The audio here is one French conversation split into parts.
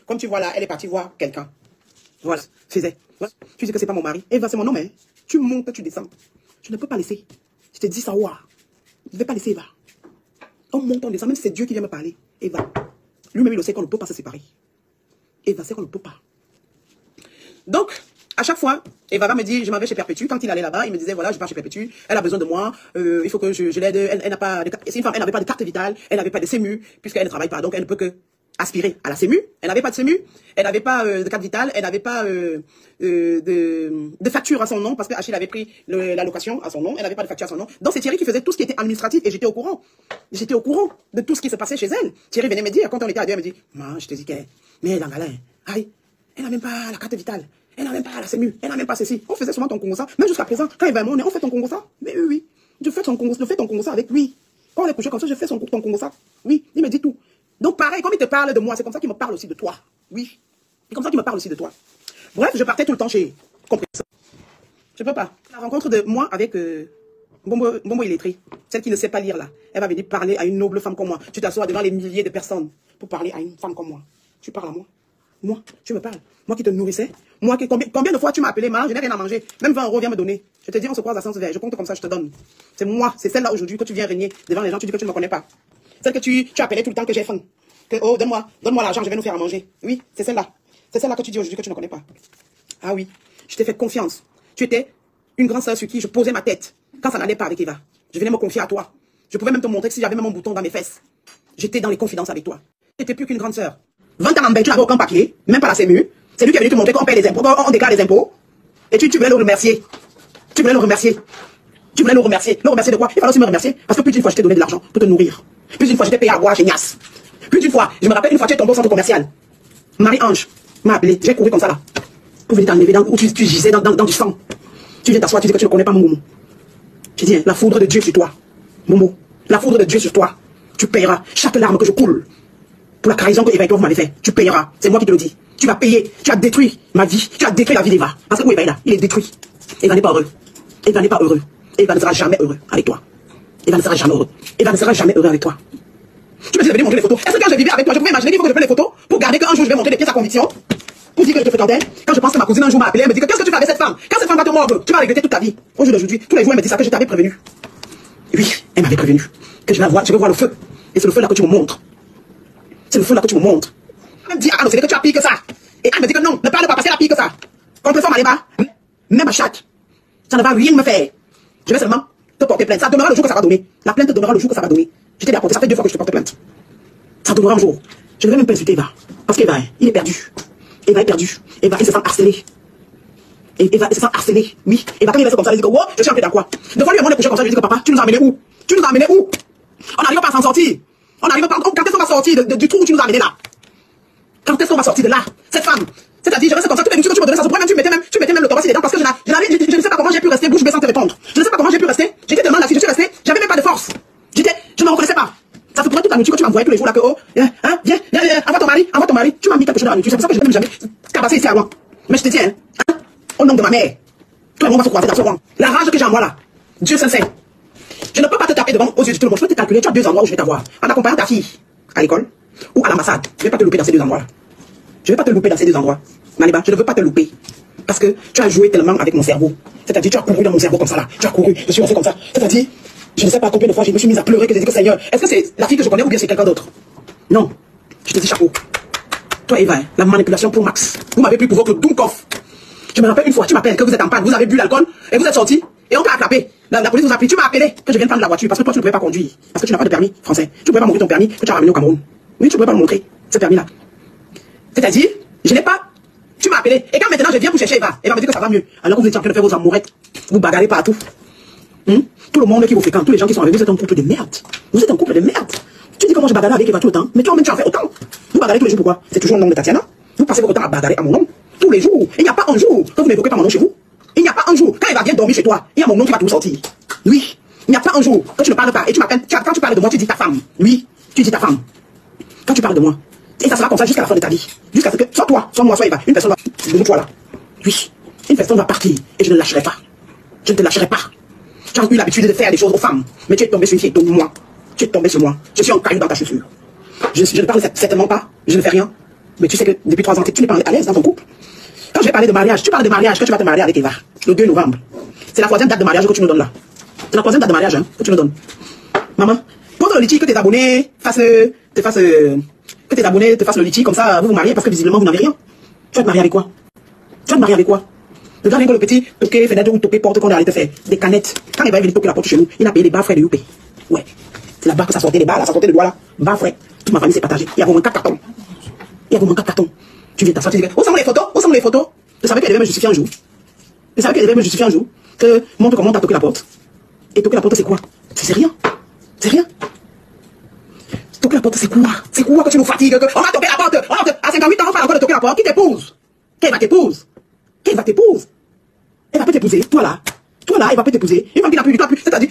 Comme tu vois là, elle est partie voir quelqu'un. Voilà, faisait. Tu dis que c'est pas mon mari. Eva, c'est mon homme, hein. Tu montes, tu descends. Je ne peux pas laisser. Je te dis ça, ouah. Je ne vais pas laisser Eva. On monte, on descend, même si c'est Dieu qui vient me parler. Eva. Lui-même, il le sait qu'on ne peut pas se séparer. Eva sait qu'on ne peut pas. Donc, à chaque fois, Eva va me dire, je m'en vais chez Perpétue. Quand il allait là-bas, il me disait, voilà, je pars chez Perpétue. Elle a besoin de moi. Il faut que je l'aide. Elle n'a pas de, c'est une femme, elle n'avait pas de carte vitale. Elle n'avait pas de CEMU, puisqu'elle ne travaille pas. Donc, elle ne peut que aspirer à la CEMU. Elle n'avait pas de CEMU. Elle n'avait pas de carte vitale. Elle n'avait pas de facture à son nom, parce que Achille avait pris la location à son nom. Elle n'avait pas de facture à son nom. Donc, c'est Thierry qui faisait tout ce qui était administratif, et j'étais au courant. J'étais au courant de tout ce qui se passait chez elle. Thierry venait me dire, quand on était à deux, elle me dit, moi, je te dis qu'elle, mais elle est en galère. Aïe, elle n'a même pas la carte vitale. Elle n'a même pas la CEMU, elle n'a même pas ceci. On faisait souvent ton Congo ça. Même jusqu'à présent, quand il va à on fait ton Congo ça. Mais oui, oui. Je fais ton Congo ça avec lui. Quand on est couché comme ça, je fais ton Congo ça. Oui, il me dit tout. Donc pareil, comme il te parle de moi, c'est comme ça qu'il me parle aussi de toi. Oui. C'est comme ça qu'il me parle aussi de toi. Bref, je partais tout le temps chez Compresseur. Je peux pas. La rencontre de moi avec Bombo illettré, celle qui ne sait pas lire là, elle va venir parler à une noble femme comme moi. Tu t'assois devant les milliers de personnes pour parler à une femme comme moi. Tu parles à moi. Moi, tu me parles. Moi qui te nourrissais. Moi qui, combien de fois tu m'as appelé, maman, je n'ai rien à manger. Même 20 € viens me donner. Je te dis, on se croise à sens vert. Je compte comme ça, je te donne. C'est moi, c'est celle-là aujourd'hui que tu viens régner devant les gens. Tu dis que tu ne me connais pas. Celle que tu appelais tout le temps que j'ai faim. Que, oh, donne-moi l'argent, je vais nous faire à manger. Oui, c'est celle-là. C'est celle-là que tu dis aujourd'hui que tu ne connais pas. Ah oui, je t'ai fait confiance. Tu étais une grande sœur sur qui je posais ma tête. Quand ça n'allait pas avec Eva, je venais me confier à toi. Je pouvais même te montrer que si j'avais même un bouton dans mes fesses, j'étais dans les confidences avec toi. Tu n'étais plus qu'une grande sœur. 20 ans en bain, tu n'avais aucun papier, même pas la CEMU. C'est lui qui est venu te montrer qu'on paie les impôts, on déclare les impôts. Et tu voulais le remercier. Tu voulais le remercier. Tu voulais le remercier. Le remercier de quoi? Il fallait aussi me remercier. Parce que plus d'une fois, je t'ai donné de l'argent pour te nourrir. Plus d'une fois, je t'ai payé à boire chez Nias. Plus d'une fois, je me rappelle une fois, tu es tombé au centre commercial. Marie-Ange m'a appelé. J'ai couru comme ça là. Pour venir t'enlever où tu gisais dans du sang. Tu viens t'asseoir, tu dis que tu ne connais pas mon Momo. Je dis, la foudre de Dieu sur toi. Momo. La foudre de Dieu sur toi. Tu payeras chaque larme que je coule. Pour la trahison que Eva et toi vous m'avez fait. Tu payeras. C'est moi qui te le dis. Tu vas payer. Tu as détruit ma vie. Tu as détruit la vie d'Eva. Parce que où Eva est là? Il est détruit. Eva n'est pas heureux. Eva n'est pas heureux. Eva ne sera jamais heureux avec toi. Eva ne sera jamais heureux. Eva ne sera jamais heureux avec toi. Tu me dis de venir montrer les photos. Est-ce que quand je vivais avec toi, je pouvais imaginer qu'il faut que je prenne les photos pour garder qu'un jour je vais montrer des pièces à conviction? Pour dire que je te fréquentais. Quand je pense que ma cousine un jour m'a appelé, elle me dit que qu'est-ce que tu fais avec cette femme? Quand cette femme va te mordre, tu vas regretter toute ta vie. Au jour d'aujourd'hui, tous les jours elle me dit ça que je t'avais prévenu. Oui, elle m'avait prévenu. Que je vais voir le feu. Et c'est le feu là que tu me montres. C'est le feu là que tu me montres. Elle me dit, ah non, c'est que tu as pire que ça. Et elle me dit que non, ne parle pas parce qu'elle a pire que ça. Contre forme, allez bas. Même à chaque. Ça ne va rien me faire. Je vais seulement te porter plainte. Ça donnera le jour que ça va donner. La plainte donnera le jour que ça va donner. Je t'ai apporté, ça fait 2 fois que je te porte plainte. Ça donnera un jour. Je ne vais même pas insulter Eva. Parce qu'Eva, il est perdu. Eva est perdu. Eva, il se sent harcelé. Eva, il se sent harcelé. Oui. Eva, quand il reste comme ça, il dit que, wow, je suis entré dans quoi? Devant lui, on est couché comme ça, je lui dis que papa, tu nous as amené où? Tu nous as amené où? On n'arrive pas à s'en sortir. On n'arrive pas. Quand est-ce qu'on va sortir du trou où tu nous as amené là? Quand est-ce qu'on va sortir de là? Cette femme. C'est-à-dire, je reste comme ça, toutes les nourritures que tu me donnais, ça se pourrait même, tu mettais même le tabac sur les dents parce que je ne sais pas comment j'ai pu rester bouche bée sans te répondre. Je ne sais pas comment j'ai pu rester. J'étais tellement là, si je suis resté, j'avais même pas de force. Je ne me reconnaissais pas. Ça se pourrait toute la nourriture que tu m'envoyais tous les jours là que, oh, viens, envoie ton mari. Tu m'as mis quelque chose dans la nourriture. C'est pour ça que je ne vais même jamais cabasser ici à moi. Mais je te dis, hein, au nom de ma mère, tout le monde va se croiser dans ce rang. La rage que j'ai en moi là, Dieu seul sait. Je ne peux pas te taper devant aux yeux de tout le monde. Je peux te calculer, tu as 2 endroits où je vais t'avoir. En accompagnant ta fille à l'école ou à l'ambassade. Je ne vais pas te louper dans ces 2 endroits là. Je ne vais pas te louper dans ces 2 endroits. Maniba, je ne veux pas te louper. Parce que tu as joué tellement avec mon cerveau. C'est-à-dire, tu as couru dans mon cerveau comme ça là. Tu as couru, je suis resté comme ça. C'est-à-dire, je ne sais pas combien de fois je me suis mise à pleurer que j'ai dit que Seigneur, est-ce que c'est la fille que je connais ou bien c'est quelqu'un d'autre? Non. Je te dis chapeau. Toi, Eva, la manipulation pour Max. Vous m'avez pris pour votre Dunkov. Je me rappelle une fois, tu m'appelles que vous êtes en panne, vous avez bu l'alcool et vous êtes sorti et on t'a attrapé. La police vous a pris. Tu m'as appelé que je vienne prendre la voiture parce que toi tu ne pouvais pas conduire. Parce que tu n'as pas de permis français. Tu ne pouvais pas montrer ton permis que tu as ramené au Cameroun. Oui, tu ne pouvais pas me montrer ce permis-là. C'est-à-dire, je n'ai pas. Tu m'as appelé. Et quand maintenant je viens pour chercher Eva, Eva me dit que ça va mieux. Alors que vous étiez en train de faire vos amourettes. Vous bagarrez partout. Tout le monde qui vous fréquente, tous les gens qui sont avec vous, vous êtes un couple de merde. Vous êtes un couple de merde. Tu dis que moi je bagarre avec Eva tout le temps. Mais toi-même tu en fais autant. Vous bagarrez tous les jours pourquoi? C'est toujours le nom de Tatiana. Vous passez votre temps à bagarrer à mon nom. Tous les jours. Il n'y a pas un jour que vous n'évoquez pas mon nom chez vous. Il n'y a pas un jour. Quand Eva vient dormir chez toi, il y a mon nom qui va tout sortir. Oui. Il n'y a pas un jour que tu ne parles pas. Et tu m'appelles. Quand tu parles de moi, tu dis ta femme. Oui. Tu dis ta femme. Quand tu parles de moi. Et ça sera comme ça jusqu'à la fin de ta vie. Jusqu'à ce que, soit toi, soit moi, soit Eva, une personne va. De toi là. Oui. Une personne va partir. Et je ne lâcherai pas. Je ne te lâcherai pas. Tu as eu l'habitude de faire des choses aux femmes. Mais tu es tombé sur une fille, moi. Tu es tombé sur moi. Je suis un caillou dans ta chaussure. Je ne parle certainement pas. Je ne fais rien. Mais tu sais que depuis 3 ans, tu n'es pas à l'aise dans ton couple. Quand je vais parler de mariage, tu parles de mariage, que tu vas te marier avec Eva, le 2 novembre. C'est la 3e date de mariage que tu nous donnes là. C'est la 3e date de mariage hein, que tu nous donnes. Maman, pose le litchi, que tes abonnés te fassent le litchi, comme ça vous vous mariez, parce que visiblement vous n'avez rien. Tu vas te marier avec quoi? Tu vas te marier avec quoi? Regarde bien que le petit toqué fenêtre ou toqué porte qu'on a arrêté de faire. Des canettes. Quand il va venir toquer la porte chez nous, il a payé des bas frais de Youpé. Ouais. C'est là-bas que ça sortait les bas, là, ça sortait le doigt là. Bas frais. Toute ma famille s'est partagée. Il y a vraiment 4 cartons. Il y a vraiment 4 cartons. Tu viens t'asseoir, tu dis, où sont les photos? Où sont les photos? Je savais qu'elle devait me justifier un jour. Je savais qu'elle devait me justifier un jour. Que montre comment t'as toqué la porte. Et toquer la porte, c'est quoi? C'est rien. C'est rien. Toquer la porte, c'est quoi? C'est quoi que tu nous fatigues? On va toquer la porte. À 58 ans, on parle encore de toquer la porte. Qui t'épouse? Qui va t'épouse? Qui va t'épouse? Elle va pas t'épouser, toi là, elle va pas t'épouser. Une femme qui n'a plus du tout, c'est-à-dire,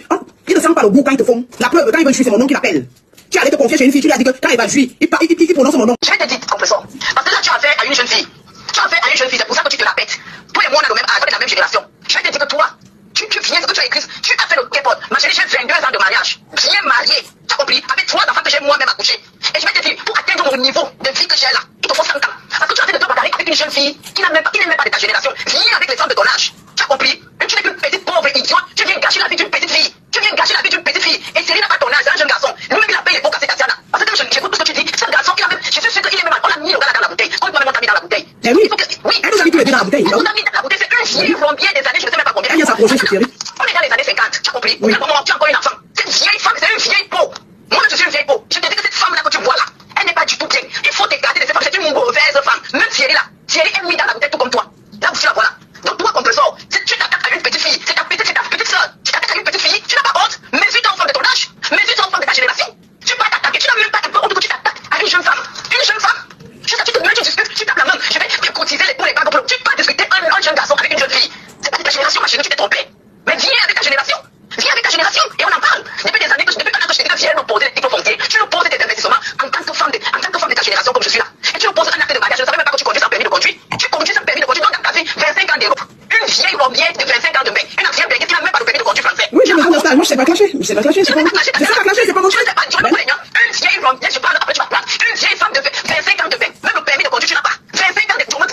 il ne sent pas le goût quand ils te font. La preuve, quand ils veulent jouir, c'est mon nom qui l'appelle. Tu allais te confier chez une fille, tu lui as dit que quand il va jouir, il prononce mon nom. Je vais te dire, compresseur, parce que là, tu as affaire à une jeune fille. C'est pour ça que tu te la pètes. Toi et moi, on a le même âge, on est de la même génération. Je vais te dire que toi, tu viens, ce que tu as écrit, tu as fait le K-pop. Ma chérie, j'ai 22 ans de mariage. Bien marié, tu as compris, avec 3 enfants que j'ai moi-même accouché. Et je vais te dire, pour atteindre mon niveau de vie que j'ai là, il te faut 5 ans. Parce que tu as fait de te bagarrer avec une jeune fille qui n'est même pas de ta génération. Viens avec les femmes de ton âge. Tu as compris? Tu n'es qu'une petite pauvre idiote. Tu viens gâcher la vie d'une petite fille. Et Cyril n'a pas ton âge, c'est un jeune garçon. Lui-même, il a payé les pots cassés Tatiana. Parce que j'écoute tout ce que tu dis. C'est un garçon qui a même. Je suis sûr qu'il est même. On a mis le gars dans la bouteille. On doit même mis dans la bouteille. Mais oui. Oui. Elle nous a mis tous les deux dans la bouteille. Elle nous a mis dans la bouteille. C'est une vieille combien des années, je ne sais même pas combien. Elle vient s'approcher sur Cyril. On est dans les années 50. Tu as compris? Oui. Tu as encore une enfant. C'est une vieille femme, c'est une vieille peau. Moi, je suis une vieille peau. Je te dis que cette femme-là que tu vois là, elle n'est pas du tout bien. Il faut t'écarter de cette femme. C'est une mauvaise femme. Même Cyril là. Cyril est mis dans la bouteille tout comme toi. Là, vous la voilà. Donc, toi, compresseur, si tu t'attaques à une petite fille, c'est ta petite soeur. Tu t'attaques à une petite fille, tu n'as pas honte. Mais vu ton enfant de ton âge, mais vu ton enfant de ta génération, tu peux t'attaquer. Tu n'as même pas honte que tu t'attaques à une jeune femme. Une jeune femme. Tu te mets, tu discutes, tu tapes la main. Je vais cotiser les bagues pour le. Tu peux pas discuter un jeune garçon avec une jeune fille. C'est pas de ta génération, ma chérie, tu t'es trompée. Mais viens avec ta génération. Viens avec ta génération et on en parle. Depuis des années, depuis un an que je te dis que viens nous poser des diplômes fonciers. Tu nous poses tes investissements en tant que femme de ta génération comme je suis là. Et tu nous poses un acte de mariage. Je ne savais même pas que tu conduis sans permis de conduire. Tu conduis sans permis de conduire. Donc dans ta vie, 25 ans d'Europe. Une vieille rombière de 25 ans de bain. Une ancienne belge qui n'a même pas de permis de conduire français. Oui, j'ai besoin de ça. Moi, je sais pas clasher. Je sais pas clasher. C'est pas mon choix. Une vieille rombière, je parle après, tu vas plaindre. Une vieille femme de 25 ans de bain. Même le permis de conduire, tu n'as pas. 25 ans de l'Europe.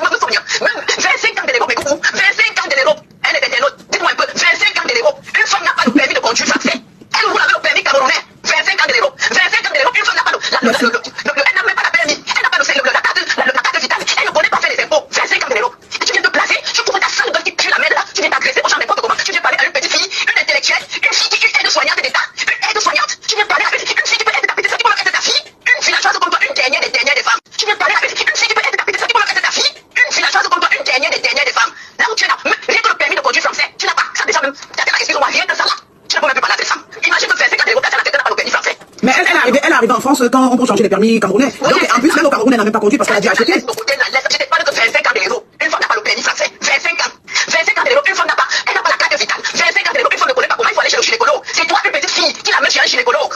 Même 25 ans de l'Europe, mais coucou. 25 ans de l'Europe. Elle est internaute. Dites-moi un peu. 25 ans de l'Europe. Une femme n'a pas de permis de conduire français. Elle, vous l'avez le permis camerounais. 25 ans de l'Europe. 25 ans de l'Europe. Une femme n'a pas elle n'a même pas la permis. Elle n'a pas la carte vitale. Elle ne connaît pas faire les impôts. 25 ans de l'Europe. Et tu viens te placer. Tu couvres ta sale gueule qui pue la merde là. Tu viens t'agresser au champ n'importe comment. Tu viens parler à une petite fille, une intellectuelle, une fille qui est aide-soignante d'État. Une aide-soignante. Tu viens parler avec une fille qui peut être ta petite soeur, qui peut être ta fille. Une villageoise comme toi, une dernière des femmes. Tu viens parler avec une fille qui peut être ta petite soeur, qui peut être ta fille. Une villageoise comme toi, une dernière des femmes. Là où tu es là, rien que le permis de conduire français, tu n'as pas. Ça déjà même. Excuse-moi, rien que ça là. Tu ne peux même plus parler à cette femme. Imagine que 25 ans de l'Europe, tu n'as pas le permis français. Mais elle est arrivée en France quand on peut changer les permis camerounais. Donc en plus, même au Cameroun, elle n'a même pas conduit parce qu'elle a dû acheter. Je ne parle que 25 ans de l'Europe. Une femme n'a pas le permis français. 25 ans. 25 ans de l'Europe, une femme n'a pas. Elle n'a pas la carte vitale. 25 ans de l'Europe, une femme ne connaît pas comment il faut aller chez le gynécologue. C'est toi, une petite fille, qui l'amène chez un gynécologue.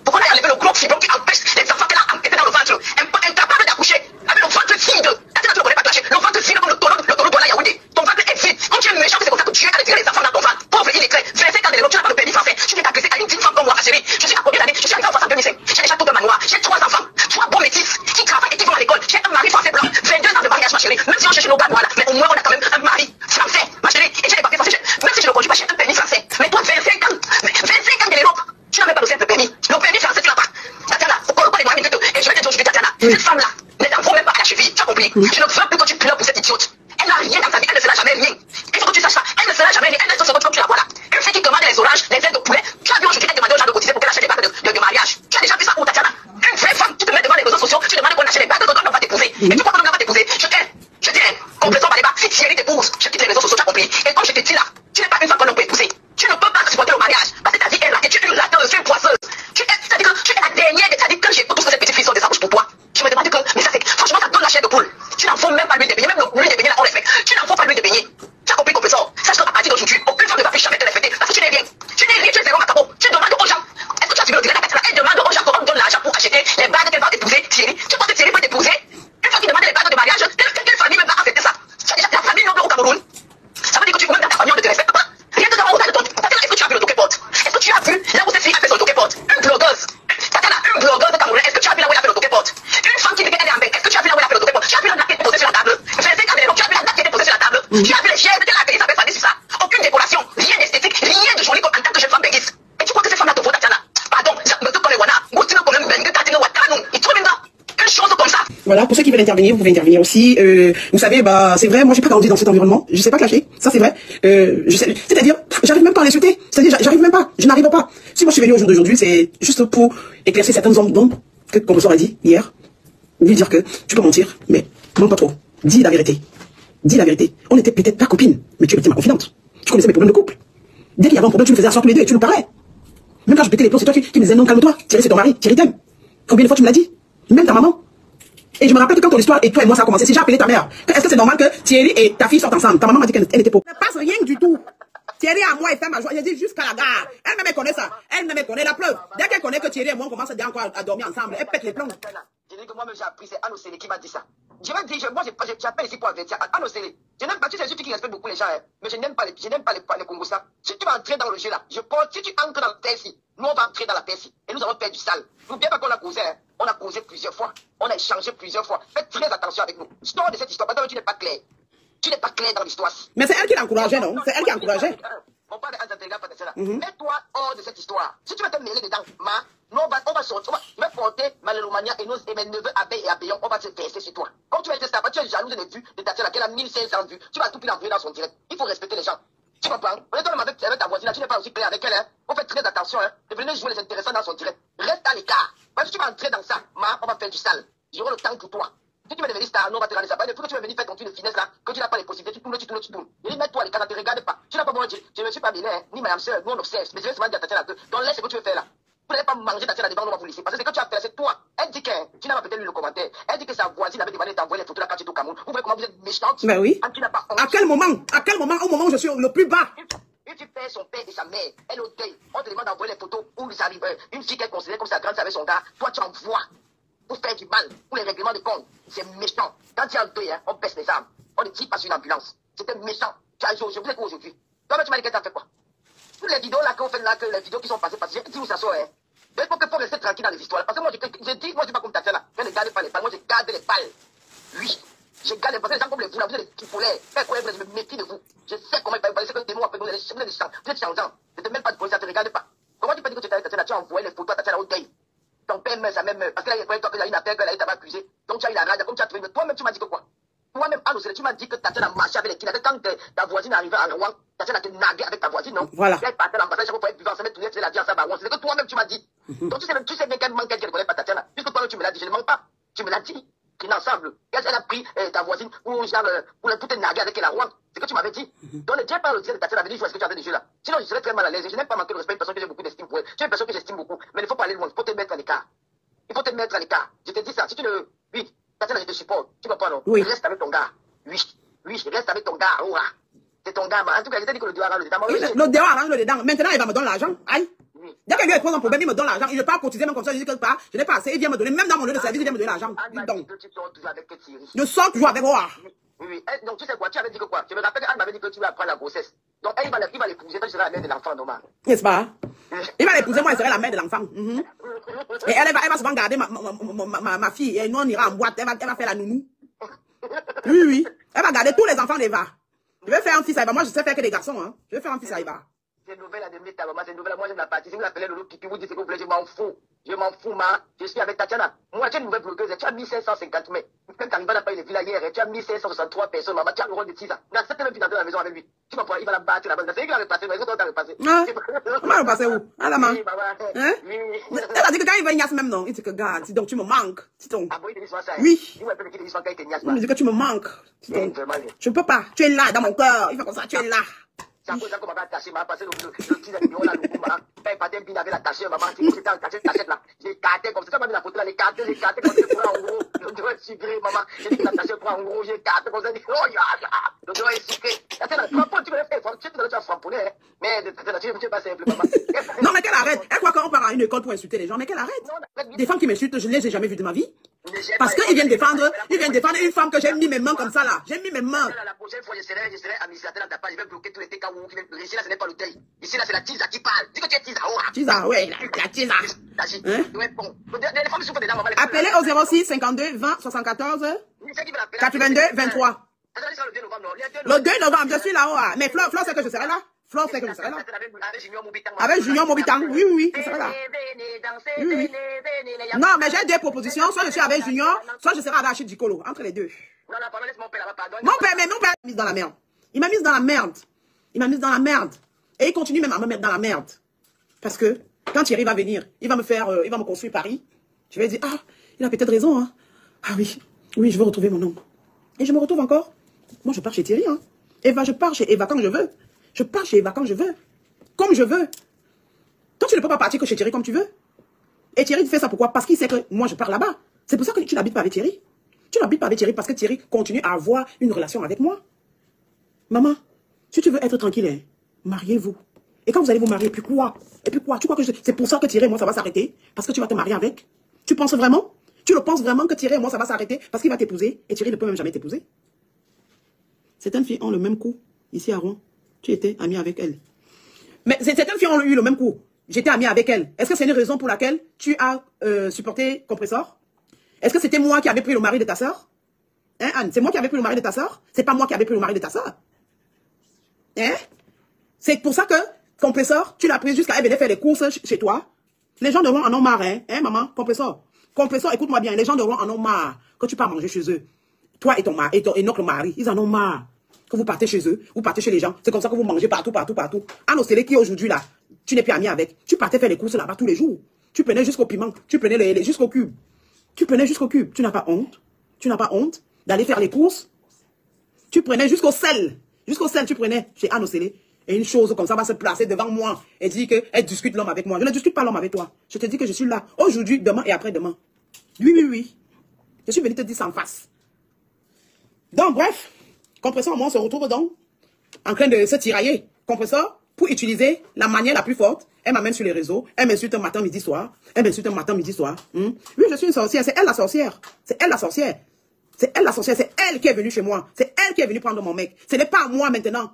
Pourquoi on a enlevé le gros fibrome qui empêche les enfants qu'elle a enquêté dans le ventre. Incapable d'accoucher. Avec le ventre vide. Là, tu ne connais pas clasher. Le ventre vide comme le tonneau de la Yaoundé. Ton ventre est vide. Quand tu es méchant, c'est comme ça que Dieu a retiré les enfants dans ton ventre. Pauvre illettré. 25 ans de l'Europe, tu n'as pas le permis français. Tu viens t'agresser à une femme comme moi, ma chérie. Je suis à combien d'années? Je suis arrivé en France en 2005. J'ai déjà tout de manoir. J'ai 3 enfants. 3 bons métis qui travaillent et qui vont à l'école. J'ai un mari français blanc. 22 ans de mariage, ma chérie. Même si on cherche nos gars noirs là, mais au moins on a quand même un mari français, ma chérie. Et j'ai les papiers français. Même si je ne conduis pas, j'ai un permis français. Mais toi, 25 ans. 25 ans de l'Europe. Tu n'as même pas le simple permis. Le permis français, tu n'as pas. Tatiana, pourquoi les moyens de tout? Et je vais te dire aujourd'hui, Tatiana, cette femme-là ne t'en vaut même pas à la cheville. Tu as compris? Je ne veux plus que tu pleures pour cette idiote. Elle n'a rien dans sa vie, elle ne fera jamais rien. Il faut que tu saches ça. Elle ne fera jamais rien. Elle ne se seconde comme tu la vois là. Une fille qui commande les oranges, les ailes de poulet. Tu as vu aujourd'hui qu'elle demandait aux gens de cotiser pour qu'elle achète des bagues de mariage. Tu as déjà vu ça où, Tatiana? Une vraie femme, tu te mets devant les réseaux sociaux, tu demandes qu'on achète des bagues de on va t'épouser. Et tu crois qu'on va t'épouser? Je t'aime. Complètement par les bas. Si Thierry t'épouse, je quitte les réseaux sociaux, tu as compris? Et comme je te dis là, tu n'es pas une femme qu'on peut épouser. Tu ne peux pas supporter le mariage. Parce que ta vie est ratée. Tu es une rateuse, une poisseuse. C'est-à-dire que tu es la dernière. C'est-à-dire que j'écoute tout ce que ces petites filles sont des embauches pour toi. Je me demande que, mais ça c'est, franchement, ça donne la chair de poule. Tu n'en faut même pas l'huile de beignet. Même l'huile de beignet là, on respecte. Tu n'en faut pas l'huile de beignet. Tu as compris, compresseur? Sache qu'à partir d'aujourd'hui, aucune femme ne va plus jamais te respecter. Parce que tu n'es rien. Tu n'es rien, tu es zéro macabo. Tu demandes aux gens. Est-ce que tu as suivi le direct? Elle demande aux gens qu'on donne l'argent pour acheter les bagues qu'elle va épouser. Thierry, tu penses que Thierry peut t'épouser? Une fois qu'il demande les bagues de mariage, quelle famille même va accepter ça? C'est-à-dire la famille noble au Cameroun. Ça veut dire que tu même dans ta famille, on ne te respecte pas. Rien que dans le ton. Est-ce que tu as vu le toquet-porte? Est-ce que tu as vu là où cette fille a fait son toquet-porte? Une blogueuse. Tatiana, une blogueuse camerounaise. Est-ce que tu as vu là où elle a fait le toquet-porte? Une femme qui dit qu'elle est en bain. Est-ce que tu as vu là où elle a fait le toquet-porte? Tu as vu les chaises que la Béguis avait fané sur ça. Aucune décoration, rien d'esthétique, rien de joli comme en tant que jeune femme Béguis. Et tu crois que cette femme-là te vaut Tatiana? Pardon, quelle chose comme ça. Voilà, pour ceux qui veulent intervenir, vous pouvez intervenir aussi. Vous savez, bah, c'est vrai, moi j'ai pas grandi dans cet environnement. Je sais pas clasher, ça c'est vrai. C'est-à-dire, j'arrive même pas à l'insulter. C'est-à-dire, j'arrive même pas, je n'arrive pas. Si moi je suis venu au jour d'aujourd'hui, c'est juste pour éclaircir certaines zones d'ombre que Combossor a dit hier. Lui dire que tu peux mentir, mais mens pas trop. Dis la vérité. Dis la vérité. On était peut-être pas copines, mais tu étais ma confidente. Tu connaissais mes problèmes de couple. Dès qu'il y avait un problème, tu me faisais asseoir tous les deux et tu nous parlais. Même quand je pétais les plombs, c'est toi qui me disais non, calme-toi. Thierry, c'est ton mari. Thierry t'aime. Combien de fois tu me l'as dit? Même ta maman. Et je me rappelle que quand ton histoire et toi et moi ça a commencé, si j'ai appelé ta mère, est-ce que c'est normal que Thierry et ta fille sortent ensemble? Ta maman m'a dit qu'elle était pauvre. Ça ne passe rien du tout. Thierry à moi et fait ma joie. J'ai dit jusqu'à la gare. Elle me connaît ça. Elle me connaît la preuve. Dès qu'elle connaît que Thierry et moi on commence déjà encore à dormir ensemble, elle pète les plombs. Je dis que moi-même j'ai appris, c'est Anne Océlé qui m'a dit ça. Je vais dire, moi j'appelle ici pour avertir Anne Océlé. Je n'aime pas, tu sais, je suis qui respecte beaucoup les gens, hein, mais je n'aime pas les Congolais. Si tu vas entrer dans le jeu là, si tu entres dans la Persie, nous on va entrer dans la Persie et nous allons faire du sale. N'oubliez pas qu'on a causé, hein. On a causé plusieurs fois, on a échangé plusieurs fois. Faites très attention avec nous. L'histoire de cette histoire, parce que tu n'es pas clair. Tu n'es pas clair dans l'histoire. Mais c'est elle qui l'encourageait, non? C'est elle qui encourageait. On parle de mets-toi hors de cette histoire. Si tu vas te mêler dedans, on va sortir. Je vais porter Malelomania et mes neveux Abbé et Abéon, on va se verser sur toi. Comme tu vas être stable, tu es jalouse de vues de Tatiana, qu'elle a 1500 vues. Tu vas tout pile envoyer dans son direct. Il faut respecter les gens. Tu comprends? Honnêtement, avec ta voisine, tu n'es pas aussi clair avec elle. Hein. On fait très attention. Hein. Et venez jouer les intéressants dans son direct. Reste à l'écart. Parce que tu vas entrer dans ça, on va faire du sale. J'aurai le temps pour toi. Si tu veux devenir star, nous on va te rendre ça. Il faut que tu veux venir faire ton truc de finesse là, que tu n'as pas les possibilités, tu tournes. Et mets-toi les cas, ne te regarde pas. Tu n'as pas bon, je ne suis pas bien, ni madame sœur, nous on obsède. Mais je vais seulement dire à Tatiana que, donc laisse ce que tu veux faire là. Vous n'allez pas manger Tatiana devant, on va vous laisser. Parce que ce que tu as fait, c'est toi. Elle dit que, tu n'as pas peut-être lu le commentaire. Elle dit que sa voisine avait demandé d'envoyer les photos là quand tu es au Cameroun. Vous voyez comment vous êtes méchante? Ben oui. Tu n'as pas honte. À quel moment? Au moment où je suis le plus bas. Et tu perds son père et sa mère, elle au deuil. On te demande d'envoyer les photos où ils arrivent. Une fille qu'elle considère comme sa grande, avec son gars. Toi, tu envoies. Pour faire du mal, pour les règlements de compte. C'est méchant. Quand tu as le deuil, hein, on baisse les armes. On ne tire pas sur une ambulance. C'était méchant. Tu as joué, je vous ai quoi aujourd'hui? Toi-même, tu m'as dit que tu as fait quoi? Toutes les vidéos là qu'on fait là, que les vidéos qui sont passées, j'ai dit où ça sort, hein. Mais il faut rester tranquille dans les histoires. Parce que moi, je dis, moi, je suis pas comme Tatiana. Je ne garde pas les balles. Moi, je garde les balles. Oui. Je garde les balles. Les gens comme les vous, là, vous êtes des petits poulets. Je me méfie de vous. Je sais comment il va c'est que des mots après vous, vous êtes changeants. Je ne te mets pas de police, ça ne te regarde pas. Comment tu peux dire que tu t'es Tatiana? Tu as envoyé les photos à Tatiana au deuil. Ton père meurt, sa mère meurt. Parce que là, il y a une affaire qu'elle a été accusée. Donc tu as eu la rage, comme tu as trouvé. Toi-même, tu m'as dit que quoi? Toi-même, Anne Océlé, tu m'as dit que Tatiana a marché avec les kidnappés. Quand ta voisine arrivait à Rouen, Tatiana te nagué avec ta voisine, non? Voilà. Elle partait à l'ambassade, chaque fois pour être vivant, ça met tout le monde, la vie ensemble à Rouen. C'est ce que toi-même, tu m'as dit. Donc tu sais bien qu'elle manque qu'elle ne connaît pas Tatiana. Puisque toi-même, tu me l'as dit, je ne mens pas. Tu me l'as dit. Qui ensemble. Elle a pris ta voisine pour te naguer avec elle à Rouen. C'est ce que tu m'avais dit. Donc ne dis pas le dire de Tatiana, venir jouer ce que tu as fait des jeux là. Sinon, je serais très mal à l'aise. Je n'aime pas manquer de respect, une personne que j'ai beaucoup d'estime pour elle. Tu es une personne que j'estime beaucoup. Mais il faut pas aller loin. Il faut te mettre à l'écart. Il faut te mettre à l'écart. Je te dis ça. Si tu ne. Oui, Tatiana, je te supporte. Tu comprends, non? Oui. Reste avec ton gars. Oui, reste avec ton gars. Oh, c'est ton gars. En tout cas, je t'ai dit que le Dieu arrange le dedans. Le Dieu arrange le dedans. Maintenant, il va me donner l'argent. Aïe. Dès que lui pose un problème, il me donne l'argent. Il ne peut pas cotiser même comme ça. Je dis que pas. Je n'ai pas assez. Il vient me donner. Même dans mon lieu de service, il vient me donner l'argent. Je sors toujours avec Oa. Oui. Donc tu sais quoi? Tu avais dit que quoi? Je me rappelle qu'Anne m'avait dit que tu vas prendre la grossesse. Donc elle, il va l'épouser. Je serai la mère de l'enfant, normal. N'est-ce pas? Il va l'épouser, moi, je serai la mère de l'enfant. Et elle va souvent garder ma fille. Et nous, on ira en boîte. Elle va faire la nounou. Oui. Elle va garder tous les enfants d'Eva. Je vais faire un fils à Eva. Moi, je sais faire que des garçons. Hein. Je vais faire un fils à Eva. C'est une nouvelle à demander ta maman. C'est une nouvelle. Moi, j'aime la partie. Si vous l'appelez Loulou Kiki, vous dites ce que vous voulez. Je m'en fous. Je m'en fous, ma. Je suis avec Tatiana. Moi, tu es une nouvelle blogueuse. Tu as 1550 mai. Quand Taliban n'a pas eu les villas hier, tu as 1563 personnes. Maman, tu as le rôle de 6 ans. Mais accepte même plus d'entrer dans la maison avec lui. Tu vas pouvoir, il va la battre là-bas. C'est lui qui va repasser. Mais il va repasser. Comment il va passer où? À la main. Oui, maman. Hein? Oui. Elle a dit que quand il va Ignace même, non. Il dit que, gars, donc tu me manques. Ah bon, il dit ça. Oui. Il me dit que tu me manques. Je ne peux pas. Tu es là dans mon cœur. Il fait comme ça, tu es là. C'est à cause qu'on m'a attaché, m'a passé le petit avion là, le coup, m'a fait pas un bin avec l'attaché, maman, c'était attaché, cachette là. J'ai carté comme ça, m'a mis la photo là, les cartes comme ça, pour en gros, le doigt est sucré, maman. J'ai dit que l'attaché pour en gros, j'ai carté comme ça, dit, oh, le doigt est sucré. Attends, tu me l'as fait, tu me frapponner, mais tu es pas simple, maman. Non, mais qu'elle arrête. Elle croit qu'on part à une école pour insulter les gens, mais qu'elle arrête. Des femmes qui m'insultent, je ne les ai jamais vues de ma vie. Parce qu'ils viennent défendre une femme que j'ai mis mes mains comme ça là. J'ai mis mes mains. La prochaine fois, je serai administrateur dans ta page, je vais bloquer tous les TK où ici là, ce n'est pas l'hôtel. Ici là, c'est la Tisa qui parle. Dis que tu es Tisa, oh. Tisa, ouais, la Tisa. Les femmes souffrent des dents, maman. Appelez au 06 52 20 74 82 23. Le 2 novembre, je suis là-haut. Mais Flore sait que je serai là. Flore sait que je serai là. Avec Junior Mobitang. Oui, oui, oui, je serai là. Oui, oui. Non, mais j'ai deux propositions. Soit je suis avec Junior, soit je serai avec Achille Dikolo. Entre les deux. Mon père m'a mis dans la merde. Il m'a mis dans la merde. Il m'a mis dans la merde. Et il continue même à me mettre dans la merde. Parce que quand Thierry va venir, il va me construire Paris. Je vais dire, ah, il a peut-être raison. Hein. Ah oui, oui, je veux retrouver mon homme. Et je me retrouve encore. Moi, je pars chez Thierry. Hein. Eva, je pars chez Eva quand je veux. Je pars chez Eva quand je veux. Comme je veux. Toi, tu ne peux pas partir que chez Thierry comme tu veux. Et Thierry fait ça pourquoi? Parce qu'il sait que moi, je pars là-bas. C'est pour ça que tu n'habites pas avec Thierry. Tu n'habites pas avec Thierry parce que Thierry continue à avoir une relation avec moi. Maman, si tu veux être tranquille, hein, mariez-vous. Et quand vous allez vous marier, puis quoi? Et puis quoi? Tu crois que c'est pour ça que Thierry et moi, ça va s'arrêter? Parce que tu vas te marier avec? Tu penses vraiment? Tu le penses vraiment que Thierry et moi, ça va s'arrêter? Parce qu'il va t'épouser? Et Thierry ne peut même jamais t'épouser? Certaines filles ont le même coup. Ici à Rouen, tu étais ami avec elle. Mais certaines filles ont eu le même coup. J'étais ami avec elle. Est-ce que c'est une raison pour laquelle tu as supporté Compressor? Est-ce que c'était moi qui avais pris le mari de ta soeur? Hein, Anne? C'est moi qui avais pris le mari de ta soeur? C'est pas moi qui avais pris le mari de ta soeur? Hein? C'est pour ça que Compressor, tu l'as pris jusqu'à elle venir faire les courses chez toi. Les gens de Rouen en ont marre, hein, maman? Compressor, écoute-moi bien. Les gens de Rouen en ont marre que tu pars manger chez eux. Toi et ton mari, et notre mari, ils en ont marre. Que vous partez chez eux, vous partez chez les gens. C'est comme ça que vous mangez partout. Anne Océlé qui aujourd'hui là, tu n'es plus ami avec. Tu partais faire les courses là-bas tous les jours. Tu prenais jusqu'au piment, tu prenais jusqu'au cube. Tu prenais jusqu'au cube. Tu n'as pas honte? Tu n'as pas honte d'aller faire les courses? Tu prenais jusqu'au sel. Jusqu'au sel, tu prenais chez Anne Océlé. Et une chose comme ça va se placer devant moi et dire qu'elle discute l'homme avec moi. Je ne discute pas l'homme avec toi. Je te dis que je suis là aujourd'hui, demain et après-demain. Oui, oui, oui. Je suis venu te dire ça en face. Donc, bref, Compressor, moi, on se retrouve donc en train de se tirailler. Compressor, pour utiliser la manière la plus forte, elle m'amène sur les réseaux, elle m'insulte un matin, midi, soir. Elle m'insulte un matin, midi, soir. Oui, je suis une sorcière, c'est elle la sorcière. C'est elle la sorcière. C'est elle la sorcière, c'est elle qui est venue chez moi. C'est elle qui est venue prendre mon mec. Ce n'est pas à moi maintenant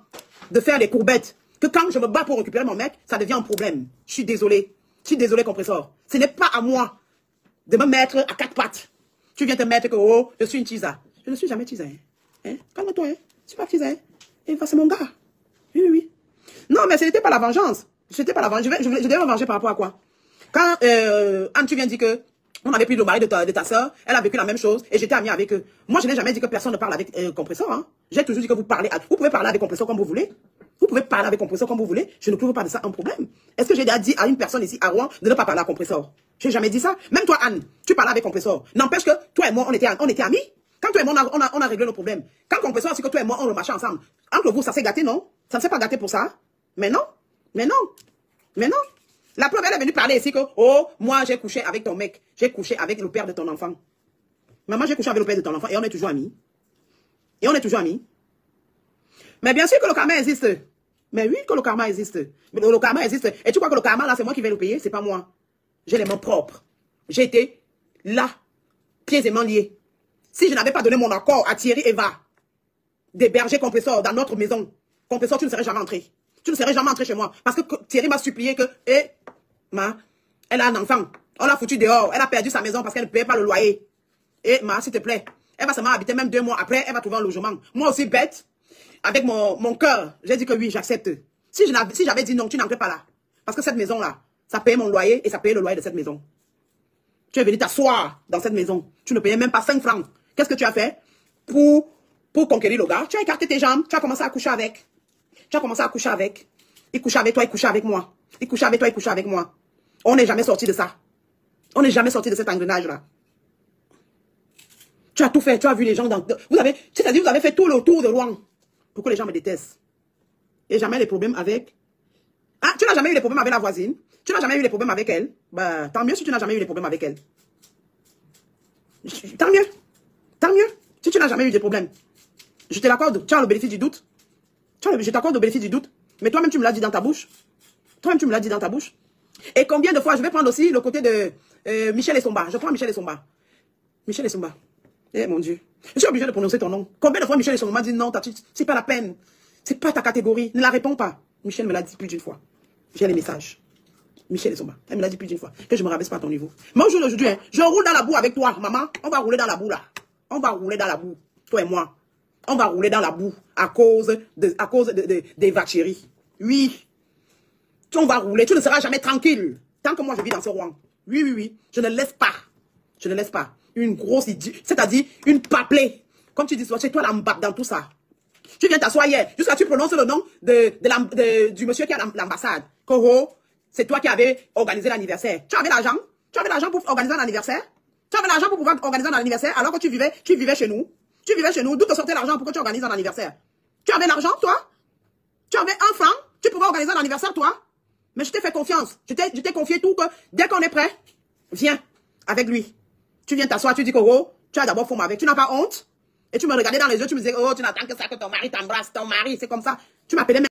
de faire les courbettes. Que quand je me bats pour récupérer mon mec, ça devient un problème. Je suis désolé. Je suis désolé, Compressor. Ce n'est pas à moi de me mettre à quatre pattes. Tu viens te mettre que, oh, je suis une tisa. Je ne suis jamais tisa. Hein? Calme-toi, hein? Je suis pas tisa. Et c'est mon gars. Oui, oui, oui. Non, mais ce n'était pas la vengeance. C'était pas la vengeance. Je devais me venger par rapport à quoi? Quand Anne, tu viens dire que on avait pris le mari de ta soeur, elle a vécu la même chose et j'étais amie avec eux. Moi, je n'ai jamais dit que personne ne parle avec Compressor. Hein. J'ai toujours dit que vous pouvez parler avec Compressor comme vous voulez. Vous pouvez parler avec Compressor comme vous voulez. Je ne trouve pas de ça un problème. Est-ce que j'ai déjà dit à une personne ici à Rouen de ne pas parler à Compressor? Je n'ai jamais dit ça. Même toi, Anne, tu parlais avec Compressor. N'empêche que toi et moi, on était amis. Quand toi et moi, on a réglé nos problèmes. Quand Compressor, c'est que toi et moi, on le marchait ensemble. Entre vous, ça s'est gâté, non? Ça ne s'est pas gâté pour ça. Mais non. Mais non. Mais non. La preuve, elle est venue parler ici que, oh, moi, j'ai couché avec ton mec. J'ai couché avec le père de ton enfant. Maman, j'ai couché avec le père de ton enfant et on est toujours amis. Et on est toujours amis. Mais bien sûr que le karma existe. Mais oui que le karma existe. Mais le karma existe. Et tu crois que le karma, là, c'est moi qui vais le payer? C'est pas moi. J'ai les mains propres. J'ai été là, pieds et mains liés. Si je n'avais pas donné mon accord à Thierry Eva d'héberger Compressor dans notre maison, Compressor, tu ne serais jamais entré. Tu ne serais jamais entré chez moi. Parce que Thierry m'a supplié que, elle a un enfant. On l'a foutu dehors. Elle a perdu sa maison parce qu'elle ne payait pas le loyer. Et s'il te plaît, elle va seulement habiter même 2 mois après, elle va trouver un logement. Moi aussi, bête, avec mon cœur, j'ai dit que oui, j'accepte. Si j'avais dit non, tu n'entrais pas là. Parce que cette maison-là, ça payait mon loyer et ça payait le loyer de cette maison. Tu es venu t'asseoir dans cette maison. Tu ne payais même pas 5 francs. Qu'est-ce que tu as fait pour conquérir le gars? Tu as écarté tes jambes, tu as commencé à coucher avec. Tu as commencé à coucher avec. Il couchait avec toi, il couchait avec moi. Il couchait avec toi, il couchait avec moi. On n'est jamais sorti de ça. On n'est jamais sorti de cet engrenage-là. Tu as tout fait, tu as vu les gens dans... C'est-à-dire vous avez fait tout le tour de Rouen pour que les gens me détestent. Et jamais les problèmes avec... Ah, tu n'as jamais eu les problèmes avec la voisine? Tu n'as jamais eu les problèmes avec elle? Bah, tant mieux si tu n'as jamais eu les problèmes avec elle. Tant mieux. Tant mieux si tu n'as jamais eu de problèmes. Je te l'accorde, tu as le bénéfice du doute. Je t'accorde le bénéfice du doute. Mais toi-même, tu me l'as dit dans ta bouche. Toi-même, tu me l'as dit dans ta bouche. Et combien de fois, je vais prendre aussi le côté de Michel Essomba. Je prends Michel Essomba. Michel Essomba. Eh mon Dieu. Je suis obligé de prononcer ton nom. Combien de fois Michel Essomba m'a dit non, c'est pas la peine. C'est pas ta catégorie. Ne la réponds pas. Michel me l'a dit plus d'une fois. J'ai les messages. Michel Essomba. Elle me l'a dit plus d'une fois. Que je me rabaisse pas à ton niveau. Mais aujourd'hui, je roule dans la boue avec toi, maman. On va rouler dans la boue là. On va rouler dans la boue. Toi et moi. on va rouler dans la boue à cause des vacheries. Oui. On va rouler, tu ne seras jamais tranquille. Tant que moi je vis dans ce roi. Oui, oui, oui. Je ne laisse pas. Je ne laisse pas. Une grosse idée, c'est-à-dire une paplée. Comme tu dis, c'est toi l'ambassade dans tout ça. Tu viens t'asseoir hier, jusqu'à tu prononces le nom du monsieur qui a l'ambassade. Koro, c'est toi qui avais organisé l'anniversaire. Tu avais l'argent? Tu avais l'argent pour organiser un anniversaire? Tu avais l'argent pour pouvoir organiser un anniversaire alors que tu vivais chez nous? Tu vivais chez nous, d'où te sortait l'argent pour que tu organises un anniversaire? Tu avais l'argent, toi? Tu avais un franc? Tu pouvais organiser un anniversaire, toi? Mais je t'ai fait confiance. Je t'ai confié tout que dès qu'on est prêt, viens avec lui. Tu viens t'asseoir, tu dis que oh, tu as d'abord fumé avec. Tu n'as pas honte? Et tu me regardais dans les yeux, tu me disais, oh, tu n'attends que ça, que ton mari t'embrasse, ton mari, c'est comme ça. Tu m'appelais même